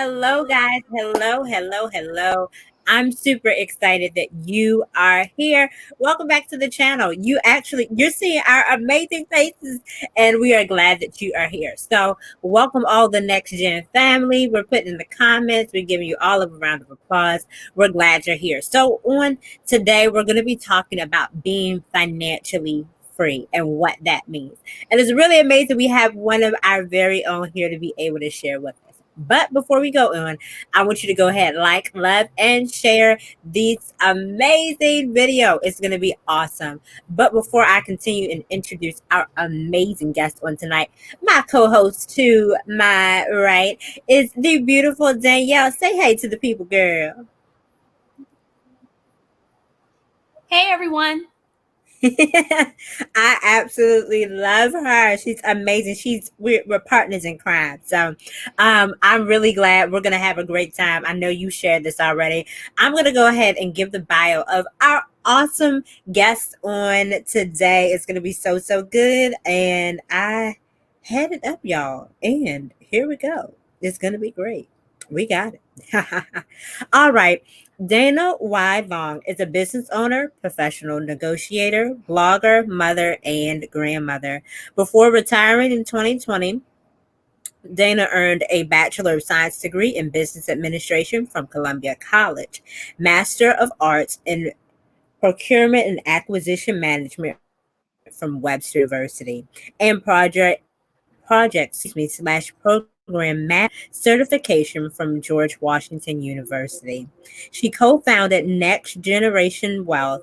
hello, guys. Hello, hello, hello. I'm super excited that you are here. Welcome back to the channel. You're seeing our amazing faces, and we are glad that you are here. So, welcome all the NexGen family. We're putting in the comments. We're giving you all of a round of applause. We're glad you're here. So, on today, we're going to be talking about being financially free and what that means. And it's really amazing we have one of our very own here to be able to share with us. But before we go on, I want you to go ahead, like, love, and share this amazing video. It's going to be awesome. But before I continue and introduce our amazing guest on tonight, my co-host to my right is the beautiful Danielle. Say hey to the people, girl. Hey everyone. I absolutely love her. She's amazing. We're partners in crime. So I'm really glad we're gonna have a great time. I know you shared this already. I'm gonna go ahead and give the bio of our awesome guest on today. It's gonna be so good. And I had it up, y'all. And here we go. It's gonna be great. We got it. All right. Dana Long is a business owner, professional negotiator, blogger, mother, and grandmother. Before retiring in 2020, Dana earned a Bachelor of Science degree in Business Administration from Columbia College, Master of Arts in Procurement and Acquisition Management from Webster University, and slash program certification from George Washington University. She co-founded Next Generation Wealth,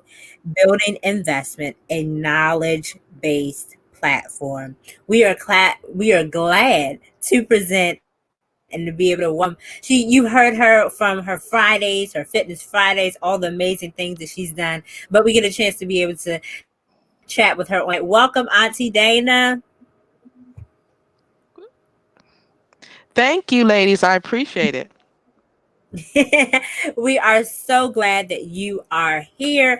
building investment, a knowledge-based platform. We are glad to present and to be able to welcome. You heard her from her Fridays, her fitness Fridays, all the amazing things that she's done. But we get a chance to be able to chat with her. Like, welcome, Auntie Dana. Thank you, ladies. I appreciate it. We are so glad that you are here.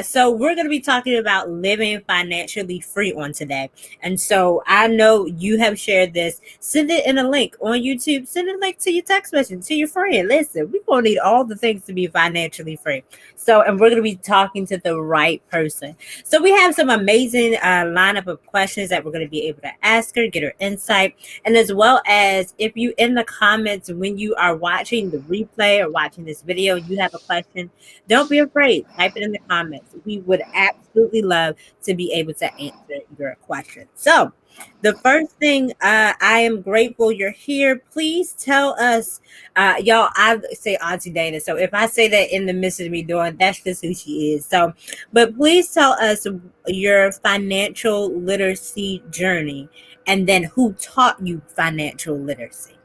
So we're going to be talking about living financially free on today. And so I know you have shared this. Send it in a link on YouTube. Send a link to your text message to your friend. Listen, we're going to need all the things to be financially free. So, and we're going to be talking to the right person. So we have some amazing lineup of questions that we're going to be able to ask her, get her insight, and as well as if you in the comments when you are watching the replay or watching this video, you have a question, don't be afraid. Type it in the comments. We would absolutely love to be able to answer your question. So, the first thing, I am grateful you're here. Please tell us, y'all. I say Auntie Dana, so if I say that in the midst of me doing, that's just who she is. So, but please tell us your financial literacy journey, and then who taught you financial literacy.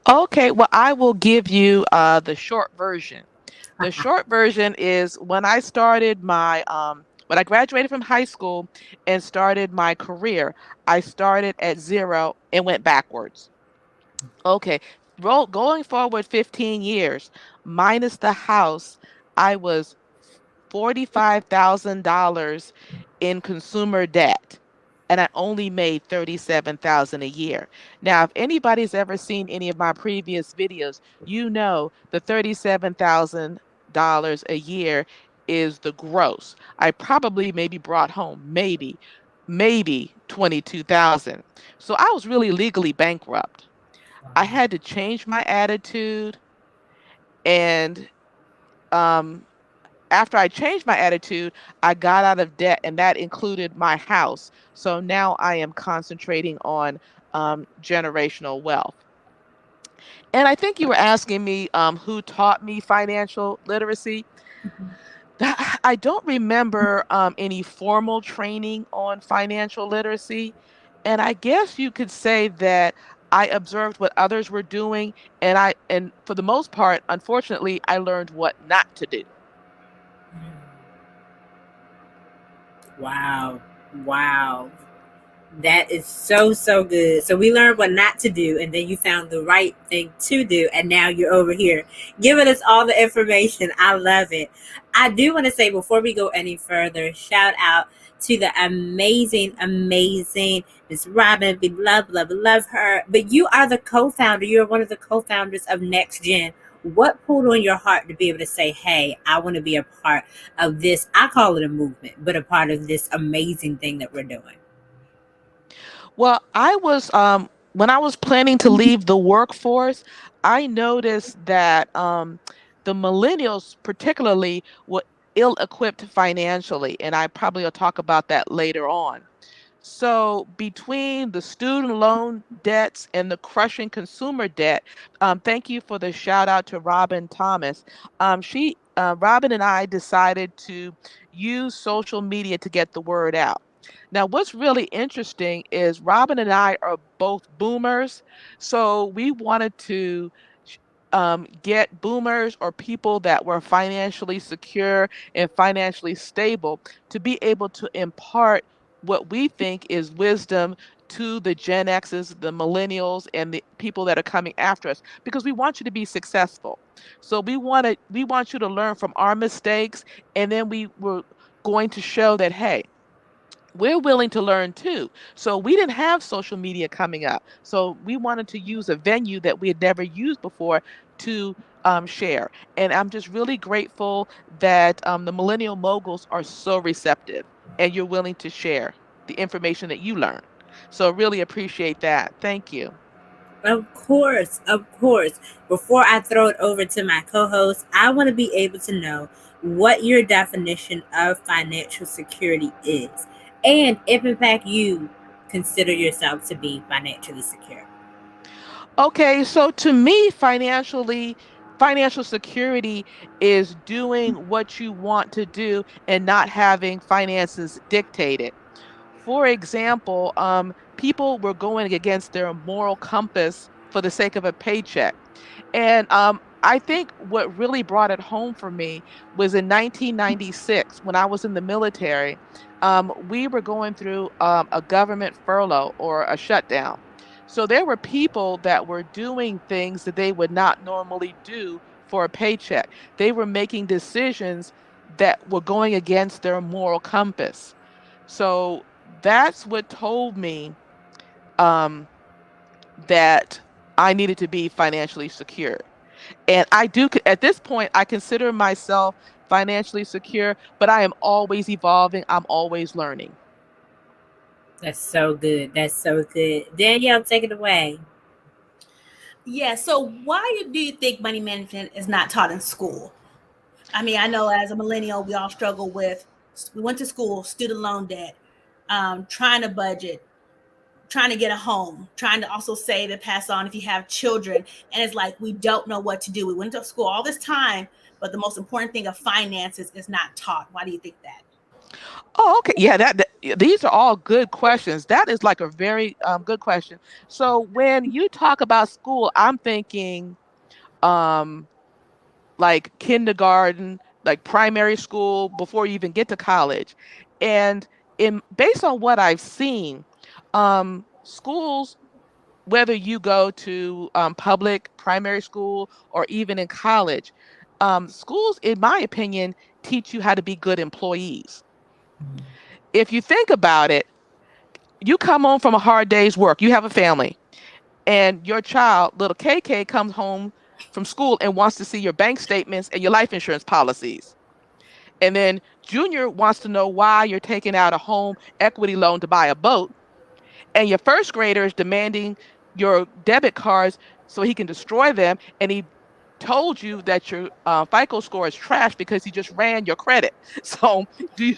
Okay, well, I will give you the short version. The short version is when I graduated from high school and started my career, I started at zero and went backwards. Okay, going forward 15 years, minus the house, I was $45,000 in consumer debt, and I only made 37,000 a year. Now, if anybody's ever seen any of my previous videos, you know the $37,000 a year is the gross. I probably maybe brought home maybe 22,000. So I was really legally bankrupt. I had to change my attitude, and um after I changed my attitude, I got out of debt, and that included my house. So now I am concentrating on generational wealth. And I think you were asking me who taught me financial literacy. I don't remember any formal training on financial literacy. And I guess you could say that I observed what others were doing, and for the most part, unfortunately, I learned what not to do. Wow. Wow. That is so good. So we learned what not to do, and then you found the right thing to do, and now you're over here giving us all the information. I love it. I do want to say before we go any further, shout out to the amazing Miss Robin. We love her. But you are the co-founder. You're one of the co-founders of NexGen. What pulled on your heart to be able to say, hey, I want to be a part of this? I call it a movement, but a part of this amazing thing that we're doing. Well, I was when I was planning to leave the workforce, I noticed that the millennials particularly were ill-equipped financially, and I probably will talk about that later on. So between the student loan debts and the crushing consumer debt, thank you for the shout out to Robin Thomas. Robin and I decided to use social media to get the word out. Now, what's really interesting is Robin and I are both boomers, so we wanted to get boomers or people that were financially secure and financially stable to be able to impart what we think is wisdom to the Gen X's, the millennials, and the people that are coming after us, because we want you to be successful. So we want you to learn from our mistakes, and then we were going to show that, hey, we're willing to learn too. So we didn't have social media coming up. So we wanted to use a venue that we had never used before to share. And I'm just really grateful that the millennial moguls are so receptive and you're willing to share the information that you learn. So really appreciate that. Thank you. Of course, of course. Before I throw it over to my co host, I want to be able to know what your definition of financial security is. And if, in fact, you consider yourself to be financially secure. Okay, so to me, financial security is doing what you want to do and not having finances dictated. For example, people were going against their moral compass for the sake of a paycheck. And I think what really brought it home for me was in 1996 when I was in the military. We were going through a government furlough or a shutdown. So there were people that were doing things that they would not normally do for a paycheck. They were making decisions that were going against their moral compass. So that's what told me um, that I needed to be financially secure. And at this point, I consider myself financially secure, but I am always evolving. I'm always learning. That's so good. That's so good. Danielle, take it away. Yeah. So why do you think money management is not taught in school? I mean, I know as a millennial, we all struggle with. We went to school, student loan debt, trying to budget, trying to get a home, trying to also save and pass on if you have children. And it's like we don't know what to do. We went to school all this time, but the most important thing of finances is not taught. Why do you think that? Oh, okay. Yeah, these are all good questions. That is like a very good question. So when you talk about school, I'm thinking um, like kindergarten, like primary school before you even get to college. And in based on what I've seen, schools, whether you go to public primary school or even in college, schools, in my opinion, teach you how to be good employees. If you think about it, you come home from a hard day's work, you have a family, and your child, little KK, comes home from school and wants to see your bank statements and your life insurance policies. And then Junior wants to know why you're taking out a home equity loan to buy a boat. And your first grader is demanding your debit cards so he can destroy them. And he told you that your FICO score is trash because he just ran your credit. So, do you,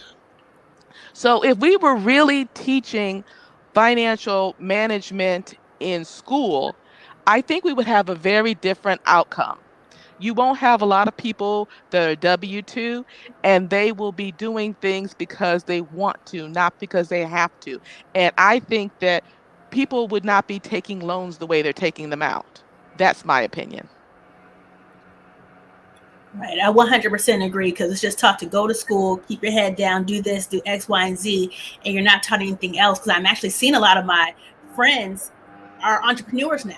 so if we were really teaching financial management in school, I think we would have a very different outcome. You won't have a lot of people that are W-2, and they will be doing things because they want to, not because they have to. And I think that people would not be taking loans the way they're taking them out. That's my opinion. Right. I 100% agree because it's just taught to go to school, keep your head down, do this, do X, Y, and Z, and you're not taught anything else. Because I'm actually seeing a lot of my friends are entrepreneurs now.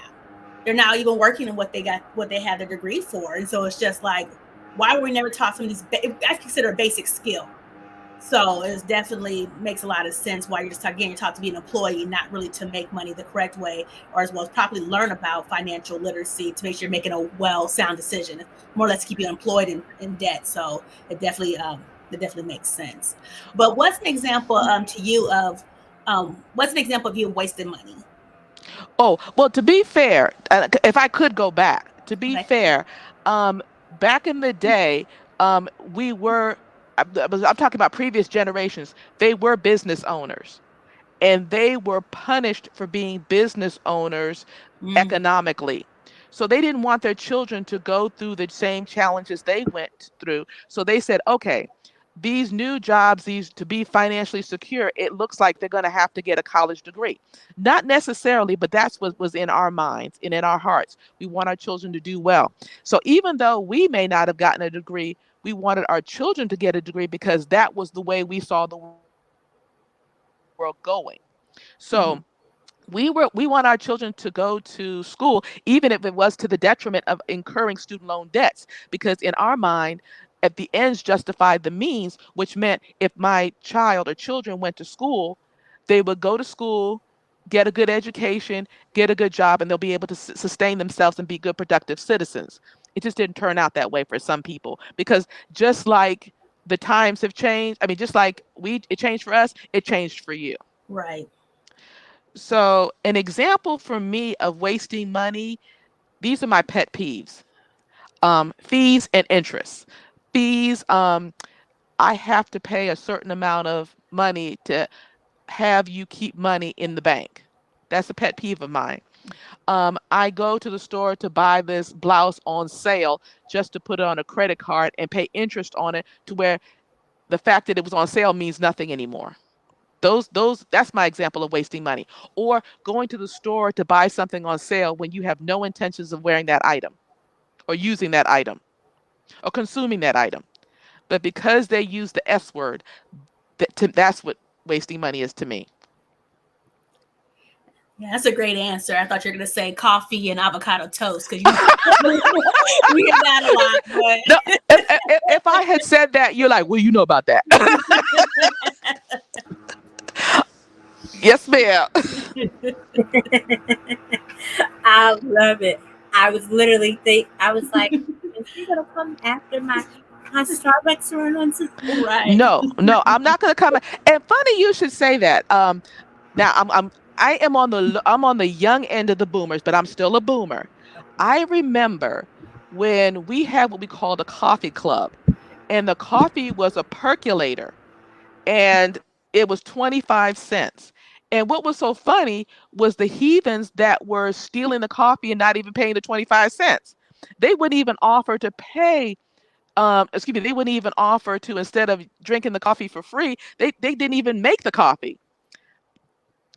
They're now even working in what they had their degree for. And so it's just like, why were we never taught some of these? I consider a basic skill. So it definitely makes a lot of sense why you're just again, you're taught to be an employee, not really to make money the correct way, or as well as properly learn about financial literacy to make sure you're making a well sound decision. More or less keep you employed in debt. So it definitely makes sense. But what's an example to you of what's an example of you wasting money? Oh, well, to be fair, if I could go back, to be Okay. fair, back in the day, we were, I'm talking about previous generations, they were business owners and they were punished for being business owners Mm, economically. So they didn't want their children to go through the same challenges they went through. So they said, okay, these new jobs, these to be financially secure, it looks like they're going to have to get a college degree. Not necessarily, but that's what was in our minds and in our hearts. We want our children to do well. So even though we may not have gotten a degree, we wanted our children to get a degree because that was the way we saw the world going. So mhm. we want our children to go to school even if it was to the detriment of incurring student loan debts, because in our mind, at the ends justified the means, which meant if my child or children went to school, they would go to school, get a good education, get a good job, and they'll be able to sustain themselves and be good productive citizens. It just didn't turn out that way for some people, because just like the times have changed, I mean, just like we it changed for us, it changed for you. Right. So, an example for me of wasting money, these are my pet peeves. Fees and interest. Fees, I have to pay a certain amount of money to have you keep money in the bank. That's a pet peeve of mine. I go to the store to buy this blouse on sale just to put it on a credit card and pay interest on it, to where the fact that it was on sale means nothing anymore. Those That's my example of wasting money. Or going to the store to buy something on sale when you have no intentions of wearing that item or using that item or consuming that item, but because they use the S word, that's what wasting money is to me. Yeah, that's a great answer. I thought you were going to say coffee and avocado toast because you we get that a No, lot. if I had said that, you're like, well, you know about that. Yes, ma'am. I love it. I was literally I was like, is she gonna come after my Starbucks run on today? Right. No, no, I'm not gonna come. And funny you should say that. Now I am on I'm on the young end of the boomers, but I'm still a boomer. I remember when we had what we called a coffee club, and the coffee was a percolator, and it was 25 cents. And what was so funny was the heathens that were stealing the coffee and not even paying the 25 cents. They wouldn't even offer to pay, excuse me, they wouldn't even offer to, instead of drinking the coffee for free, they didn't even make the coffee.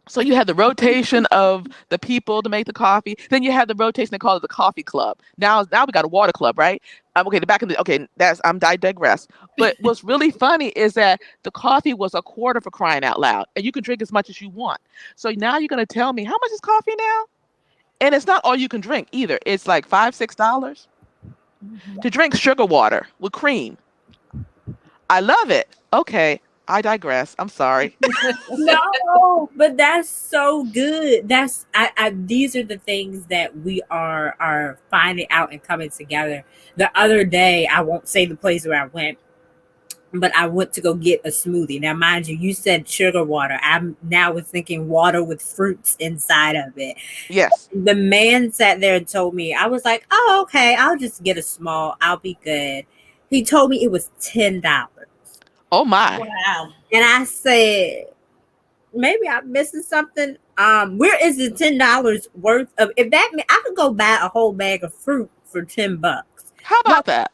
So you had the rotation of the people to make the coffee. Then you had the rotation, they call it the coffee club. Now we got a water club, right? Okay, the back in the okay, that's I digress. But what's really funny is that the coffee was a quarter, for crying out loud, and you can drink as much as you want. So now you're gonna tell me how much is coffee now? And it's not all you can drink either. It's like $5, $6 Mhm. to drink sugar water with cream. I love it. Okay, I digress. I'm sorry. No, but that's so good. These are the things that we are finding out and coming together. The other day, I won't say the place where I went, but I went to go get a smoothie. Now, mind you, you said sugar water. I'm now was thinking water with fruits inside of it. Yes. The man sat there and told me, I was like, oh, okay, I'll just get a small, I'll be good. He told me it was $10. Oh my. Wow. And I said, maybe I'm missing something. Where is the $10 worth of, if that I could go buy a whole bag of fruit for $10. How No. about that?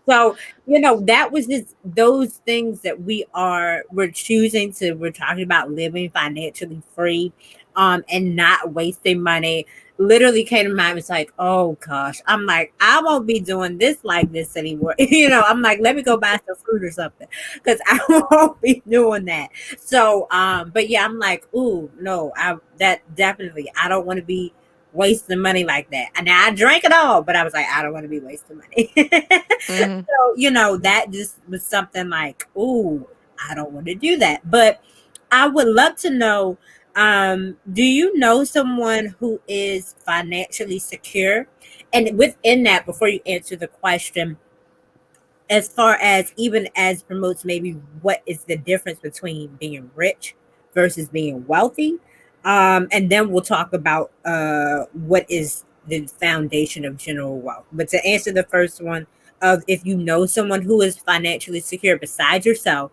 So, that was just those things that we're choosing to, we're talking about living financially free, and not wasting money. Literally came to mind, was like, oh gosh, I'm like, I won't be doing this like this anymore. I'm like, let me go buy some fruit or something, because I won't be doing that. So, but yeah, I'm like, ooh, no, that definitely, I don't want to be wasting money like that. And I drank it all, but I was like, I don't want to be wasting money. Hmm. So, that just was something like, ooh, I don't want to do that. But I would love to know, do you know someone who is financially secure? And within that, before you answer the question, as far as even as promotes maybe what is the difference between being rich versus being wealthy, and then we'll talk about what is the foundation of general wealth. But to answer the first one, of if you know someone who is financially secure besides yourself,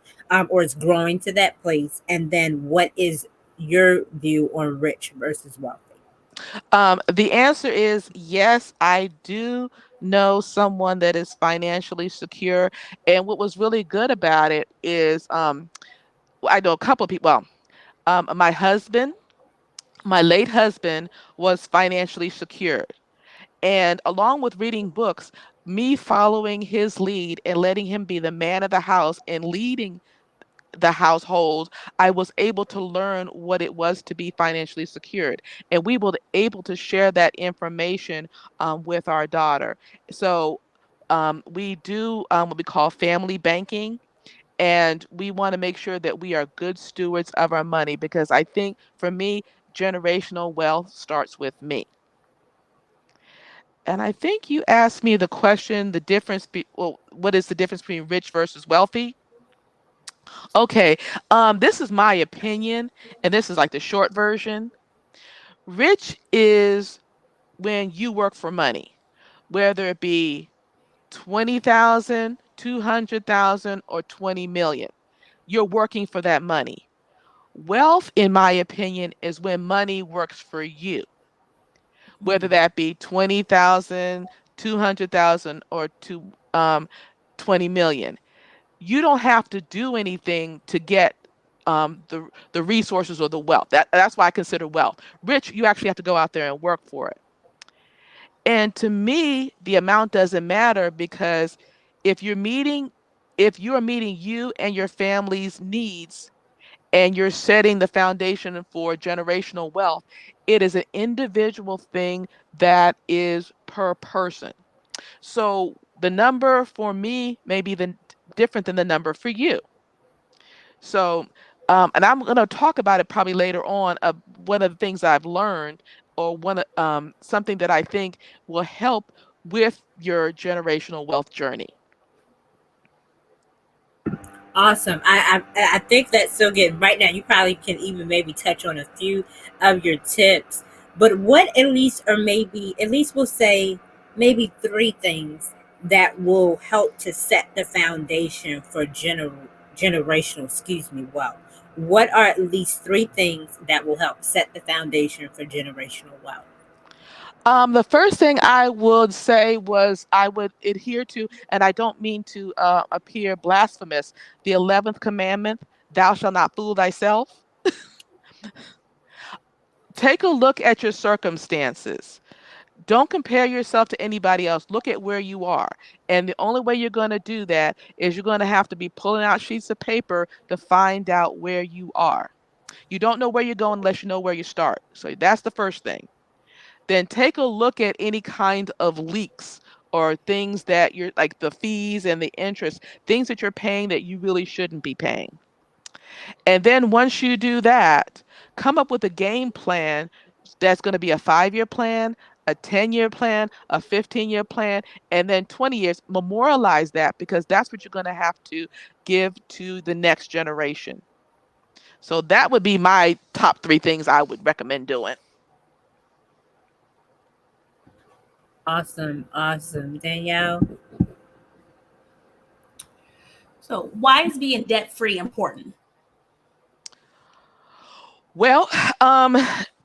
or is growing to that place, and then what is your view on rich versus wealthy? The answer is yes, I do know someone that is financially secure. And what was really good about it is I know a couple of people. Well, my husband, my late husband, was financially secure. And along with reading books, me following his lead and letting him be the man of the house and leading the household, I was able to learn what it was to be financially secured. And we were able to share that information with our daughter. So we do what we call family banking. And we want to make sure that we are good stewards of our money because I think for me, generational wealth starts with me. And I think you asked me the question, the difference well, what is the difference between rich versus wealthy? Okay, this is my opinion, and this is like the short version. Rich is when you work for money, whether it be 20,000, 200,000, or 20 million. You're working for that money. Wealth, in my opinion, is when money works for you, whether that be 20,000, 200,000, or 20 million. You don't have to do anything to get the resources or the wealth. That's why I consider wealth. Rich, you actually have to go out there and work for it. And to me, the amount doesn't matter because if you're meeting if you're meeting you and your family's needs and you're setting the foundation for generational wealth, it is an individual thing that is per person. So the number for me may be different than the number for you. So, and I'm going to talk about it probably later on. One of the things I've learned, or something that I think will help with your generational wealth journey. Awesome. I think that's so good. Right now, you probably can even maybe touch on a few of your tips. But what at least, or maybe at least we'll say maybe three things that will help to set the foundation for generational, excuse me, wealth. What are at least three things that will help set the foundation for generational wealth? The first thing I would say was I would adhere to, and I don't mean to appear blasphemous, the 11th commandment, thou shalt not fool thyself. Take a look at your circumstances. Don't compare yourself to anybody else. Look at where you are. And the only way you're going to do that is you're going to have to be pulling out sheets of paper to find out where you are. You don't know where you're going unless you know where you start. So that's the first thing. Then take a look at any kind of leaks or things that you're like the fees and the interest, things that you're paying that you really shouldn't be paying. And then once you do that, come up with a game plan that's going to be a 5-year plan, a 10-year plan, a 15-year plan, and then 20 years. Memorialize that because that's what you're going to have to give to the next generation. So that would be my top 3 things I would recommend doing. Awesome. Awesome. Danielle? So, why is being debt free important? Well,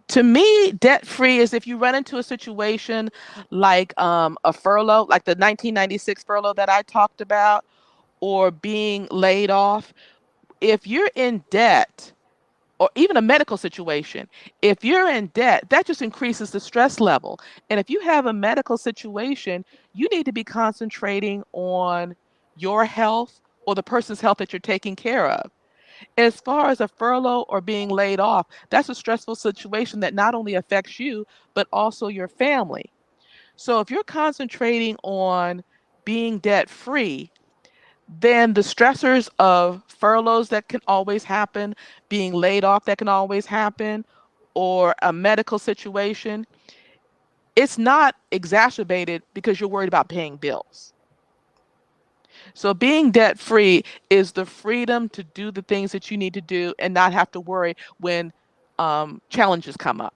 to me, debt free is if you run into a situation like a furlough, like the 1996 furlough that I talked about, or being laid off. If you're in debt, or even a medical situation, if you're in debt, that just increases the stress level. And if you have a medical situation, you need to be concentrating on your health or the person's health that you're taking care of. As far as a furlough or being laid off, that's a stressful situation that not only affects you, but also your family. So if you're concentrating on being debt free, then the stressors of furloughs that can always happen, being laid off that can always happen, or a medical situation, it's not exacerbated because you're worried about paying bills. So being debt free is the freedom to do the things that you need to do and not have to worry when challenges come up.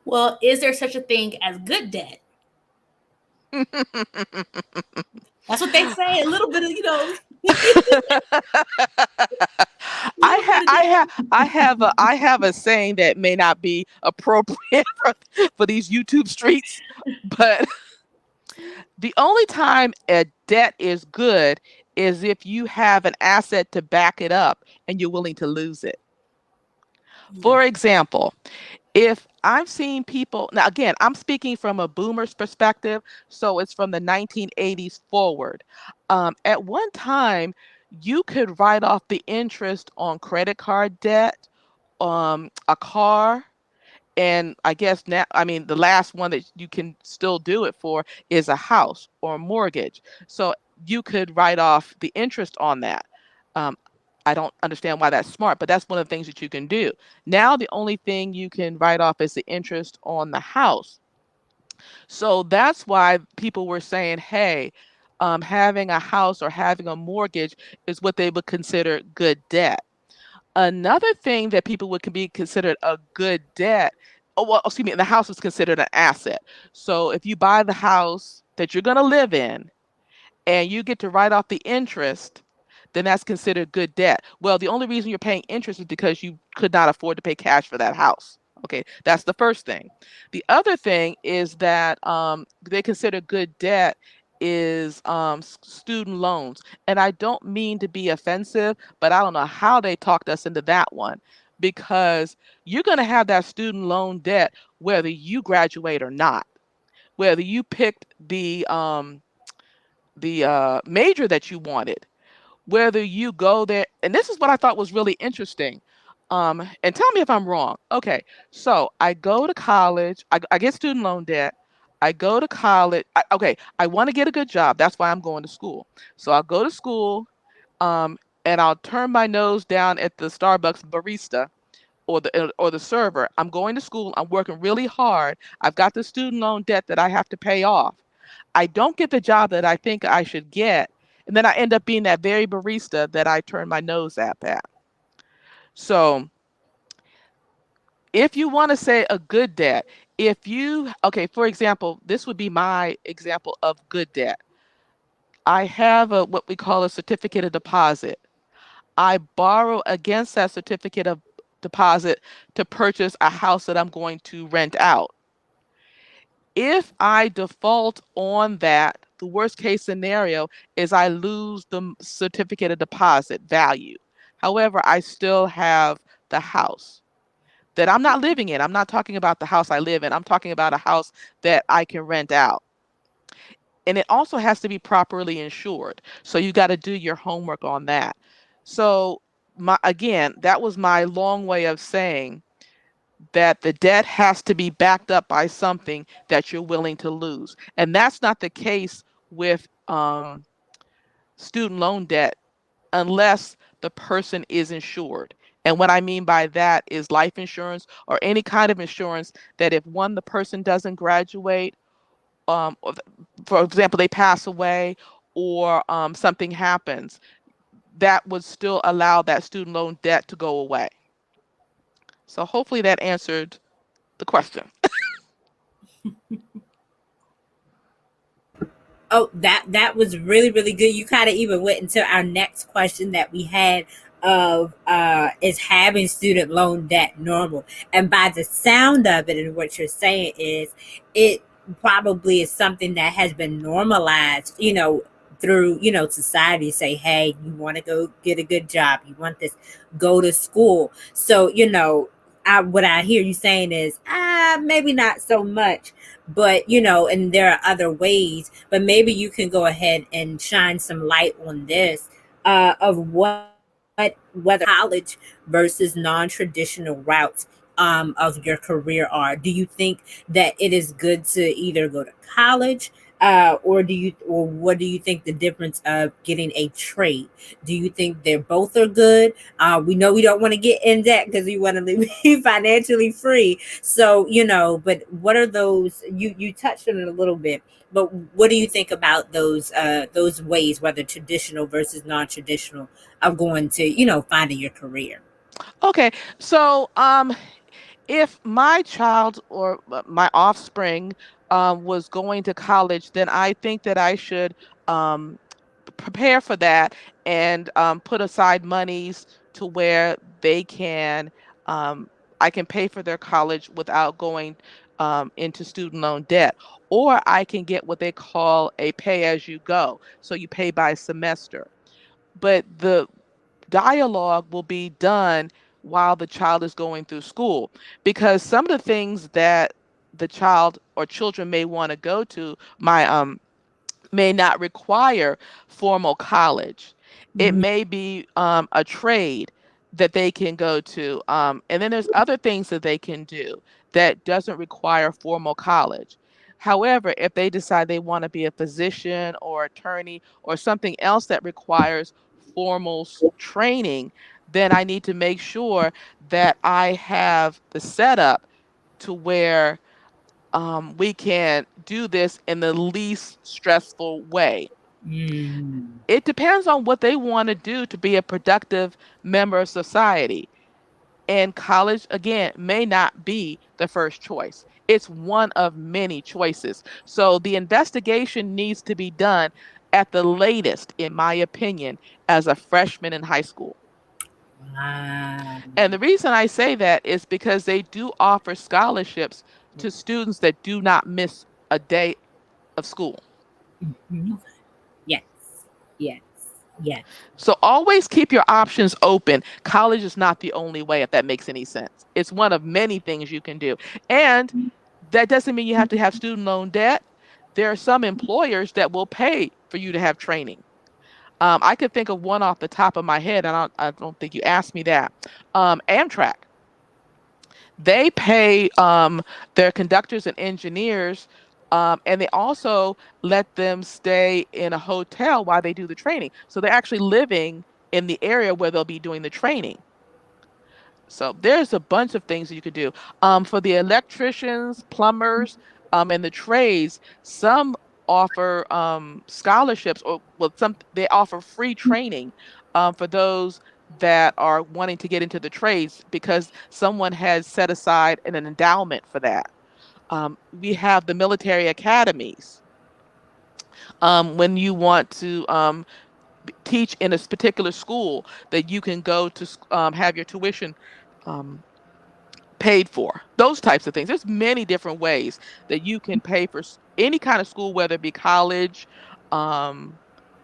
Well, is there such a thing as good debt? That's what they say. A little bit of, a little bit of debt. I have a saying that may not be appropriate for these YouTube streets, but the only time a debt is good is if you have an asset to back it up and you're willing to lose it. For example, if I'm seeing people now, again, I'm speaking from a boomer's perspective, so it's from the 1980s forward. At one time, you could write off the interest on credit card debt, a car, and I guess now, I mean, the last one that you can still do it for is a house or a mortgage. So you could write off the interest on that. Um, I don't understand why that's smart, but that's one of the things that you can do. Now, the only thing you can write off is the interest on the house. So that's why people were saying, hey, having a house or having a mortgage is what they would consider good debt. Another thing that people would be considered a good debt, oh, well, excuse me, the house is considered an asset. So if you buy the house that you're going to live in and you get to write off the interest, then that's considered good debt. Well, the only reason you're paying interest is because you could not afford to pay cash for that house. Okay, that's the first thing. The other thing is that they consider good debt is student loans. And I don't mean to be offensive, but I don't know how they talked us into that one, because you're going to have that student loan debt whether you graduate or not, whether you picked the major that you wanted, whether you go there. And this is what I thought was really interesting. And tell me if I'm wrong. Okay, so I go to college, I get student loan debt. I go to college. Okay, I want to get a good job. That's why I'm going to school. So I'll go to school, um, and I'll turn my nose down at the Starbucks barista or the server. I'm going to school. I'm working really hard. I've got the student loan debt that I have to pay off. I don't get the job that I think I should get. And then I end up being that very barista that I turn my nose at that. So if you want to say a good debt, okay, for example, this would be my example of good debt. I have what we call a certificate of deposit. I borrow against that certificate of deposit to purchase a house that I'm going to rent out. If I default on that, the worst case scenario is I lose the certificate of deposit value. However, I still have the house that I'm not living in. I'm not talking about the house I live in. I'm talking about a house that I can rent out. And it also has to be properly insured. So you got to do your homework on that. So again, that was my long way of saying that the debt has to be backed up by something that you're willing to lose. And that's not the case with student loan debt unless the person is insured. And what I mean by that is life insurance or any kind of insurance that if the person doesn't graduate, or for example, they pass away or something happens, that would still allow that student loan debt to go away. So hopefully that answered the question. Oh, that was really really good. You kind of even went into our next question that we had of is having student loan debt normal? And by the sound of it and what you're saying is it probably is something that has been normalized, through, society. Say, hey, you want to go get a good job, you want this, go to school. So, what I hear you saying is maybe not so much, but and there are other ways, but maybe you can go ahead and shine some light on this, of what whether college versus non-traditional routes of your career are? Do you think that it is good to either go to college, or what do you think the difference of getting a trade? Do you think they're both are good? We know we don't want to get in debt because we want to be financially free. So but what are those? You touched on it a little bit, but what do you think about those ways, whether traditional versus non-traditional, of going to finding your career? Okay, so if my child or my offspring was going to college, then I think that I should um, prepare for that and put aside monies to where they can um, I can pay for their college without going into student loan debt, or I can get what they call a pay as you go, so you pay by semester. But the dialogue will be done while the child is going through school, because some of the things that the child or children may want to go to my may not require formal college. It Mhm. may be a trade that they can go to. And then there's other things that they can do that doesn't require formal college. However, if they decide they want to be a physician or attorney or something else that requires formal training, then I need to make sure that I have the setup to where we can do this in the least stressful way. Mm. It depends on what they want to do to be a productive member of society. And college, again, may not be the first choice. It's one of many choices. So the investigation needs to be done at the latest, in my opinion, as a freshman in high school. Wow. And the reason I say that is because they do offer scholarships to students that do not miss a day of school. Mhm. Yes. Yes. Yes. So always keep your options open. College is not the only way, if that makes any sense. It's one of many things you can do. And that doesn't mean you have to have student loan debt. There are some employers that will pay for you to have training. I could think of one off the top of my head, and I don't think you asked me that. Amtrak. They pay their conductors and engineers, and they also let them stay in a hotel while they do the training. So they're actually living in the area where they'll be doing the training. So there's a bunch of things that you could do. For the electricians, plumbers, and the trades, some offer scholarships, or well, some they offer free training for those that are wanting to get into the trades because someone has set aside an endowment for that. We have the military academies. When you want to teach in a particular school, that you can go to have your tuition um, paid for, those types of things. There's many different ways that you can pay for any kind of school, whether it be college, um,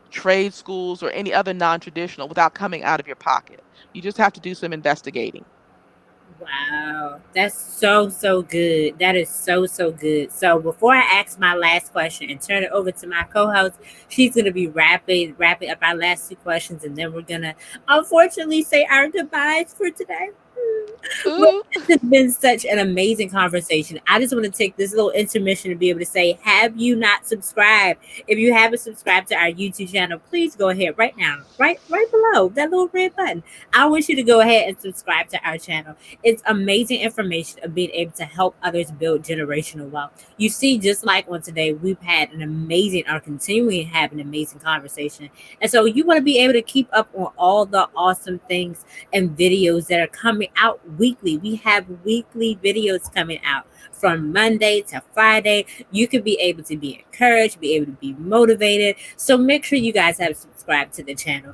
trade schools, or any other non-traditional, without coming out of your pocket. You just have to do some investigating. Wow, that's so good. That is so good. So before I ask my last question and turn it over to my co-host, she's gonna be wrapping up our last two questions, and then we're gonna unfortunately say our goodbyes for today. Well, Ooh. this has been such an amazing conversation. I just want to take this little intermission to be able to say, have you not subscribed? If you haven't subscribed to our YouTube channel, please go ahead right now, right below that little red button. I want you to go ahead and subscribe to our channel. It's amazing information of being able to help others build generational wealth. You see, just like on today, we've had an amazing, are continuing to have an amazing conversation. And so you want to be able to keep up on all the awesome things and videos that are coming out weekly. We have weekly videos coming out from Monday to Friday. You could be able to be encouraged, be able to be motivated. So make sure you guys have subscribed to the channel.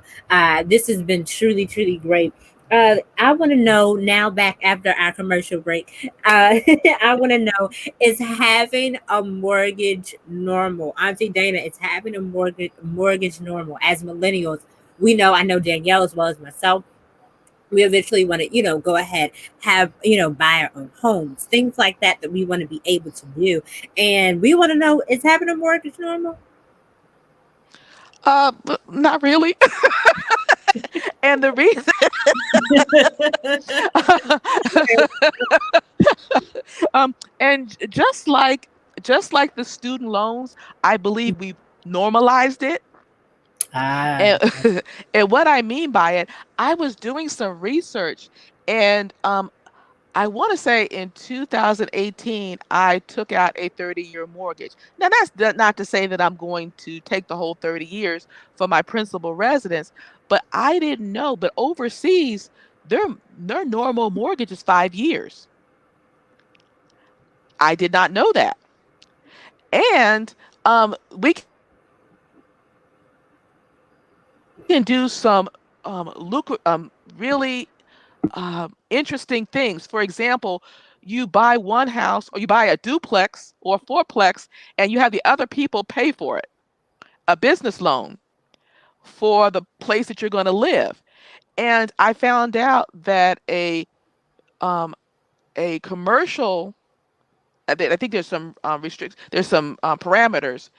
This has been truly great. I want to know now, back after our commercial break. I want to know, is having a mortgage normal? Auntie Dana, is having a mortgage normal? As millennials, we know. I know Danielle as well as myself, we eventually want to go ahead, have buy our own homes, things like that, that we want to be able to do. And we want to know, is having a mortgage normal? But not really. And the reason and just like the student loans, I believe we've normalized it. Ah, And and what I mean by it, I was doing some research, and I want to say in 2018, I took out a 30-year mortgage. Now, that's not to say that I'm going to take the whole 30 years for my principal residence, but I didn't know. But overseas, their normal mortgage is 5 years. I did not know that. And we can do some really interesting things. For example, you buy one house or you buy a duplex or a fourplex and you have the other people pay for it, a business loan for the place that you're going to live. And I found out that um, a commercial, I think there's some there's some parameters,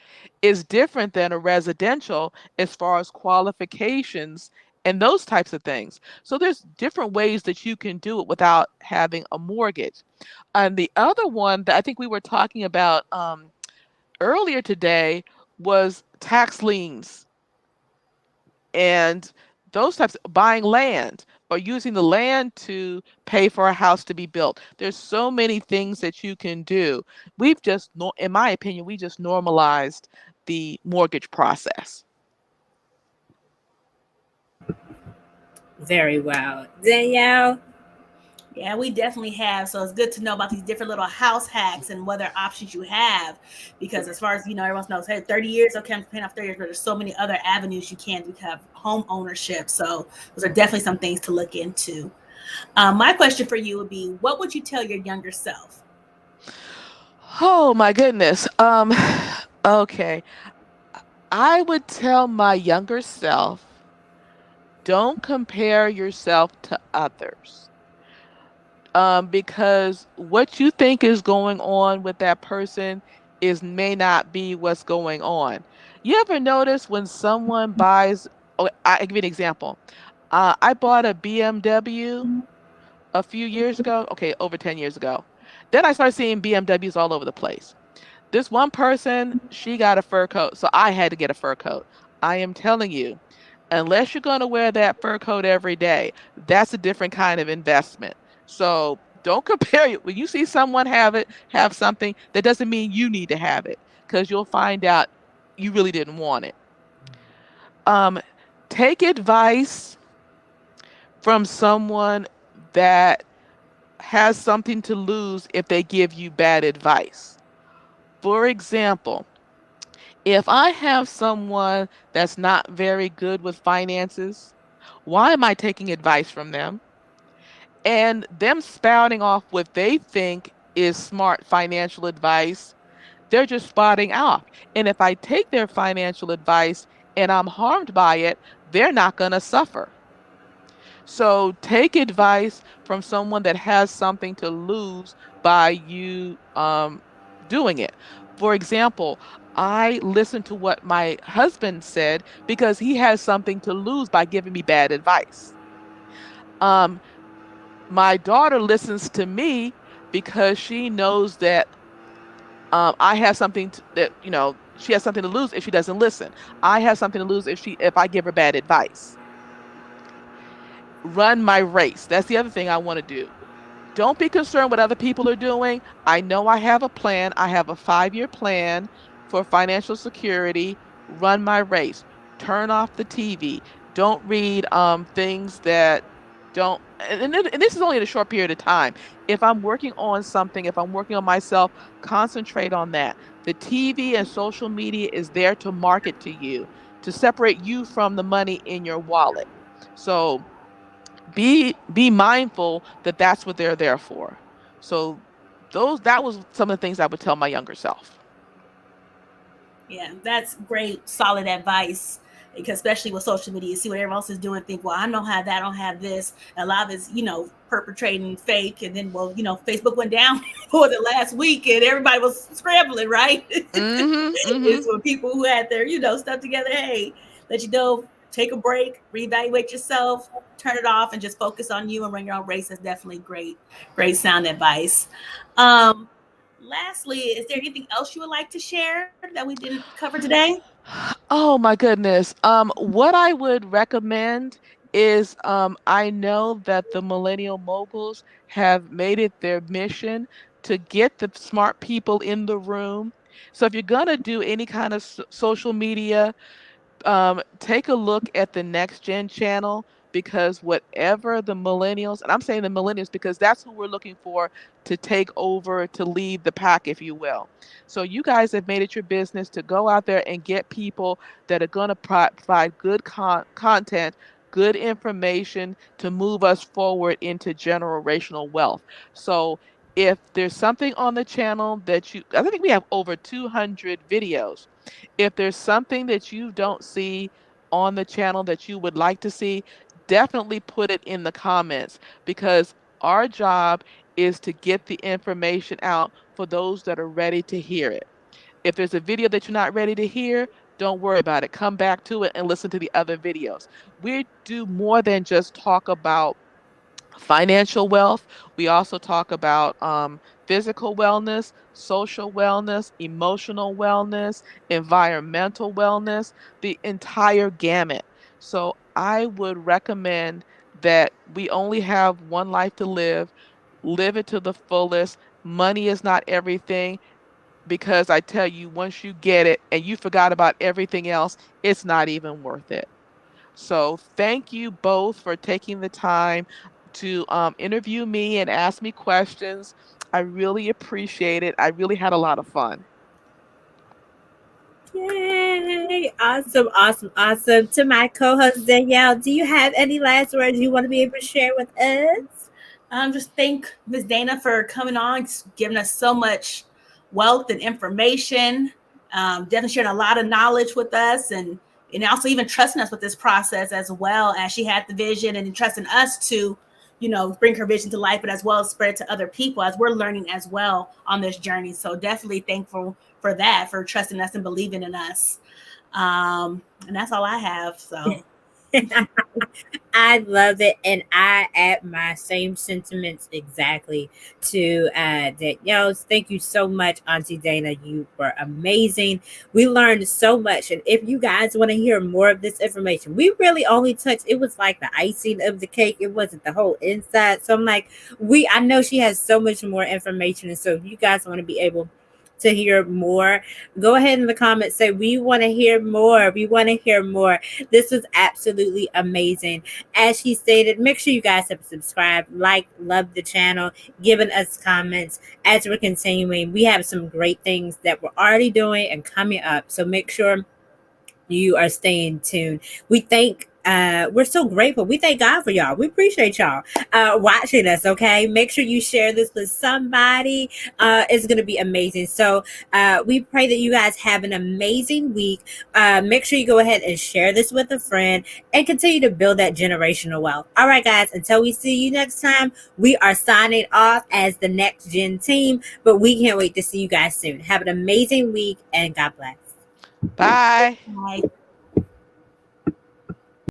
is different than a residential as far as qualifications and those types of things. So there's different ways that you can do it without having a mortgage. And the other one that I think we were talking about earlier today was tax liens and those types of buying land or using the land to pay for a house to be built. There's so many things that you can do. We've just, in my opinion, we just normalized the mortgage process. very well. Danielle? Yeah, we definitely have. So it's good to know about these different little house hacks and what other options you have. Because as far as everyone knows, hey, 30 years, okay, I'm paying off 30 years, but there's so many other avenues you can do to have home ownership. So those are definitely some things to look into. My question for you would be, what would you tell your younger self? Oh my goodness. Okay. I would tell my younger self, don't compare yourself to others. Because what you think is going on with that person is may not be what's going on. You ever notice when someone buys, oh, I give you an example. I bought a BMW a few years ago, okay, over 10 years ago. Then I started seeing BMWs all over the place. This one person, she got a fur coat, so I had to get a fur coat. I am telling you, unless you're going to wear that fur coat every day, that's a different kind of investment. So don't compare it. When you see someone have something, that doesn't mean you need to have it because you'll find out you really didn't want it. Um, take advice from someone that has something to lose if they give you bad advice. For example, if I have someone that's not very good with finances, why am I taking advice from them? And them spouting off what they think is smart financial advice, they're just spotting off. And if I take their financial advice and I'm harmed by it, they're not going to suffer. So take advice from someone that has something to lose by you doing it. For example, I listened to what my husband said because he has something to lose by giving me bad advice. Um, my daughter listens to me because she knows that I have something that she has something to lose if she doesn't listen. I have something to lose if I give her bad advice. Run my race. That's the other thing I want to do. Don't be concerned what other people are doing. I know I have a plan. I have a 5-year plan for financial security. Run my race. Turn off the TV. Don't read things that don't. And this is only in a short period of time. If I'm working on something, if I'm working on myself, concentrate on that. The TV and social media is there to market to you, to separate you from the money in your wallet. So be mindful that that's what they're there for. So that was some of the things I would tell my younger self. Yeah, that's great, solid advice. Because especially with social media, you see what everyone else is doing, think, well, I don't have that, I don't have this. A lot of it's, perpetrating fake. And then, well, Facebook went down for the last week and everybody was scrambling, right? Mm-hmm, mm-hmm. It's for people who had their, stuff together. Hey, let you know take a break, reevaluate yourself, turn it off, and just focus on you and run your own race. Is definitely great sound advice. Um, Lastly, is there anything else you would like to share that we didn't cover today? Oh my goodness. What I would recommend is I know that the millennial moguls have made it their mission to get the smart people in the room. So if you're gonna do any kind of social media, take a look at the NexGen channel, because whatever the millennials, and I'm saying the millennials because that's who we're looking for to take over, to lead the pack, if you will. So you guys have made it your business to go out there and get people that are going to provide good content, good information to move us forward into generational wealth. So if there's something on the channel that I think we have over 200 videos. If there's something that you don't see on the channel that you would like to see, definitely put it in the comments, because our job is to get the information out for those that are ready to hear it. If there's a video that you're not ready to hear, don't worry about it. Come back to it and listen to the other videos. We do more than just talk about financial wealth. We also talk about physical wellness, social wellness, emotional wellness, environmental wellness, the entire gamut. So I would recommend that we only have one life to live. Live it to the fullest. Money is not everything, because I tell you, once you get it and you forgot about everything else, it's not even worth it. So thank you both for taking the time to interview me and ask me questions. I really appreciate it. I really had a lot of fun. Yay! Awesome, awesome, awesome. To my co-host Danielle, do you have any last words you want to be able to share with us? Just thank Ms. Dana for coming on, giving us so much wealth and information, definitely sharing a lot of knowledge with us, and also even trusting us with this process, as well as she had the vision and trusting us to, bring her vision to life, but as well as spread it to other people as we're learning as well on this journey. So definitely thankful for that, for trusting us and believing in us. And that's all I have. So I love it, and I add my same sentiments exactly to that. Yo, thank you so much, Auntie Dana. You were amazing. We learned so much, and if you guys want to hear more of this information, we really only touched. It was like the icing of the cake. It wasn't the whole inside. So I'm like, I know she has so much more information, and so if you guys want to be able to hear more, go ahead in the comments, say we want to hear more, we want to hear more. This was absolutely amazing. As she stated, make sure you guys have subscribed, like, love the channel, giving us comments. As we're continuing, we have some great things that we're already doing and coming up, so make sure you are staying tuned. We're so grateful. We thank God for y'all. We appreciate y'all watching us. Okay, make sure you share this with somebody. It's gonna be amazing. So we pray that you guys have an amazing week. Make sure you go ahead and share this with a friend and continue to build that generational wealth. All right, guys, until we see you next time, we are signing off as the NexGen team, but we can't wait to see you guys soon. Have an amazing week, and God bless. Bye. bye.